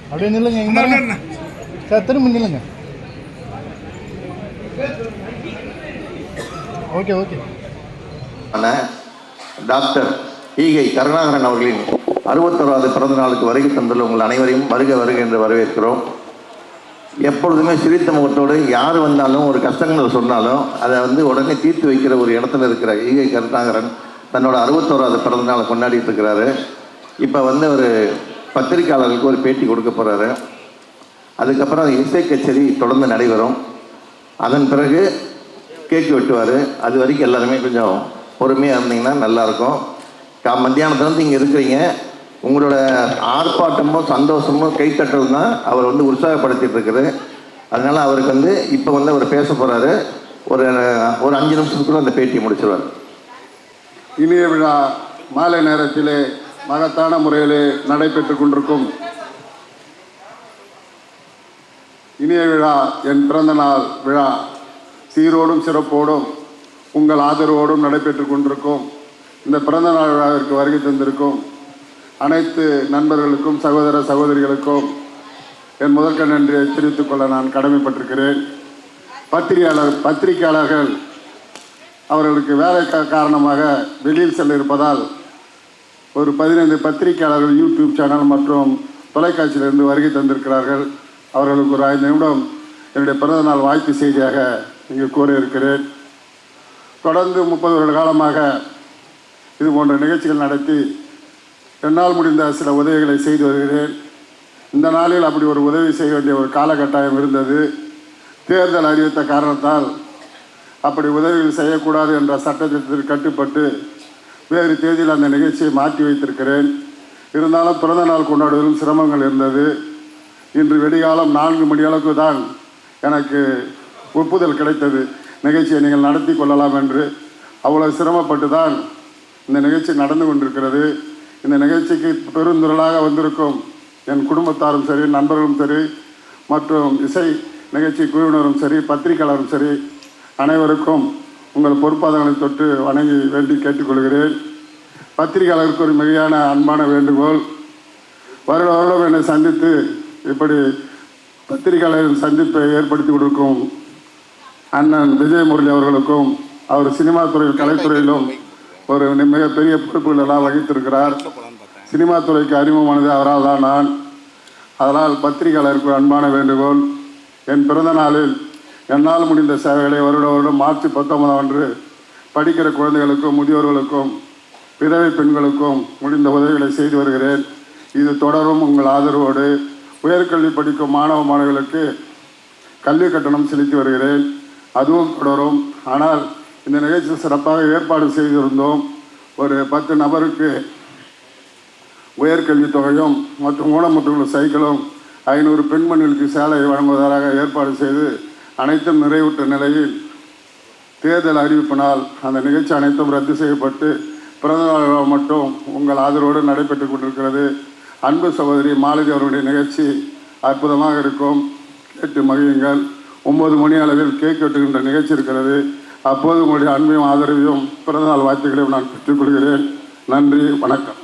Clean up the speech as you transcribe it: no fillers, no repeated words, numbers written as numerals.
அப்படியே நில்லுங்க, இங்கே சார், திரும்ப நில்லுங்க. Okay okay. டாக்டர் ஈகை கருணாகரன் அவர்களின் 61வது பிறந்த நாளுக்கு வருகை தந்துள்ள உங்கள் அனைவரையும் வருக வருக என்று வரவேற்கிறோம். எப்பொழுதுமே சிரித்த முகத்தோடு யார் வந்தாலும் ஒரு கஷ்டங்கள் சொன்னாலும் அதை உடனே தீர்த்து வைக்கிற ஒரு இடத்துல இருக்கிற ஈகை கருணாகரன் தன்னோட 61வது பிறந்த நாளை கொண்டாடிட்டு இருக்கிறாரு. இப்போ ஒரு பத்திரிகையாளர்களுக்கு ஒரு பேட்டி கொடுக்க போகிறாரு. அதுக்கப்புறம் இசை கச்சேரி தொடர்ந்து நடைபெறும். அதன் பிறகு கேக்கு வெட்டுவார். அது வரைக்கும் எல்லாருமே கொஞ்சம் பொறுமையாக இருந்தீங்கன்னா நல்லாயிருக்கும். மத்தியானத்துலேருந்து இங்கே இருக்கிறீங்க, உங்களோட ஆர்ப்பாட்டமும் சந்தோஷமும் கைத்தட்டல் தான் அவர் உற்சாகப்படுத்திட்டு இருக்குது. அதனால் அவருக்கு இப்போ அவர் பேச போகிறாரு. ஒரு 5 நிமிஷத்துக்குள்ள அந்த பேட்டியை முடிச்சிடுவார். இனிய விழா மாலை நேரத்திலே மகத்தான முறையிலே நடைபெற்று கொண்டிருக்கும் இனிய விழா என் பிறந்த நாள் விழா சீரோடும் சிறப்போடும் உங்கள் ஆதரவோடும் நடைபெற்று கொண்டிருக்கும் இந்த பிறந்த நாள் விழாவிற்கு வருகை தந்திருக்கும் அனைத்து நண்பர்களுக்கும் சகோதர சகோதரிகளுக்கும் என் முதற்க நன்றியை தெரிவித்துக் கொள்ள நான் கடமைப்பட்டிருக்கிறேன். பத்திரிகையாளர்கள் அவர்களுக்கு வேலை காரணமாக வெளியில் செல்ல இருப்பதால் ஒரு 15 பத்திரிகையாளர்கள் யூடியூப் சேனல் மற்றும் தொலைக்காட்சியிலிருந்து வருகை தந்திருக்கிறார்கள். அவர்களுக்கு ஒரு 5 நிமிடம் என்னுடைய பிறந்த நாள் வாழ்த்து செய்தியாக இங்கு கூற இருக்கிறேன். தொடர்ந்து 30 வருட காலமாக இது போன்ற நிகழ்ச்சிகள் நடத்தி என்னால் முடிந்த சில உதவிகளை செய்து வருகிறேன். இந்த நாளில் அப்படி ஒரு உதவி செய்ய வேண்டிய ஒரு காலகட்டாயம் இருந்தது. தேர்தல் அறிவித்த காரணத்தால் அப்படி உதவிகள் செய்யக்கூடாது என்ற சட்டத்திட்டத்தில் கட்டுப்பட்டு வேறு தேதியில் அந்த நிகழ்ச்சியை மாற்றி வைத்திருக்கிறேன். இருந்தாலும் பிறந்த நாள் கொண்டாடுவதிலும் சிரமங்கள் இருந்தது. இன்று வெடிகாலம் 4 மணி அளவுக்கு தான் எனக்கு ஒப்புதல் கிடைத்தது, நிகழ்ச்சியை நீங்கள் நடத்தி கொள்ளலாம் என்று. அவ்வளோ சிரமப்பட்டு தான் இந்த நிகழ்ச்சி நடந்து கொண்டிருக்கிறது. இந்த நிகழ்ச்சிக்கு பெருந்திரளாக வந்திருக்கும் என் குடும்பத்தாரும் சரி, நண்பர்களும் சரி, மற்றும் இசை நிகழ்ச்சி குழுவினரும் சரி, பத்திரிகையாளரும் சரி, அனைவருக்கும் உங்கள் பொறுப்பாதங்களை தொட்டு வணங்கி வேண்டி கேட்டுக்கொள்கிறேன். பத்திரிகையாளருக்கு ஒரு மிகையான அன்பான வேண்டுகோள், வருடம் என்னை சந்தித்து இப்படி பத்திரிகையாளரின் சந்திப்பை ஏற்படுத்தி கொடுக்கும் அண்ணன் விஜய் முரளி அவர்களுக்கும், அவர் சினிமா துறையில் கலைத்துறையிலும் ஒரு மிகப்பெரிய பொறுப்புகள் எல்லாம் வகித்திருக்கிறார். சினிமா துறைக்கு அறிமுகமானது அவரால் தான் நான். அதனால் பத்திரிகையாளருக்கு அன்பான வேண்டுகோள், என் பிறந்த நாளில் என்னால் முடிந்த சேவைகளை வருடம் மார்ச் 19 அன்று படிக்கிற குழந்தைகளுக்கும், முதியோர்களுக்கும், விதவை பெண்களுக்கும் முடிந்த உதவிகளை செய்து வருகிறேன். இது தொடரும் உங்கள் ஆதரவோடு. உயர்கல்வி படிக்கும் மாணவ மாணவிகளுக்கு கல்வி கட்டணம் செலுத்தி வருகிறேன், அதுவும் தொடரும். ஆனால் இந்த நிகழ்ச்சியில் சிறப்பாக ஏற்பாடு செய்திருந்தோம். ஒரு 10 நபருக்கு உயர்கல்வி தொகையும் மற்றும் ஊனமுற்றோர் சைக்கிளும் 500 பெண்மணிகளுக்கு சேலை வழங்குவதாக ஏற்பாடு செய்து அனைத்தும் நிறைவுற்ற நிலையில் தேர்தல் அறிவிப்பினால் அந்த நிகழ்ச்சி அனைத்தும் ரத்து செய்யப்பட்டு பிறந்த நாள் மட்டும் உங்கள் ஆதரவோடு நடைபெற்று கொண்டிருக்கிறது. அன்பு சகோதரி மாலதி அவருடைய நிகழ்ச்சி அற்புதமாக இருக்கும், கேட்டு மகிழுங்கள். 9 மணி அளவில் கேக் வெட்டுகின்ற நிகழ்ச்சி இருக்கிறது. அப்போது உங்களுடைய அன்பையும் ஆதரவையும் பிறந்தநாள் வாழ்த்துக்களையும் நான் பெற்றுக்கொள்கிறேன். நன்றி, வணக்கம்.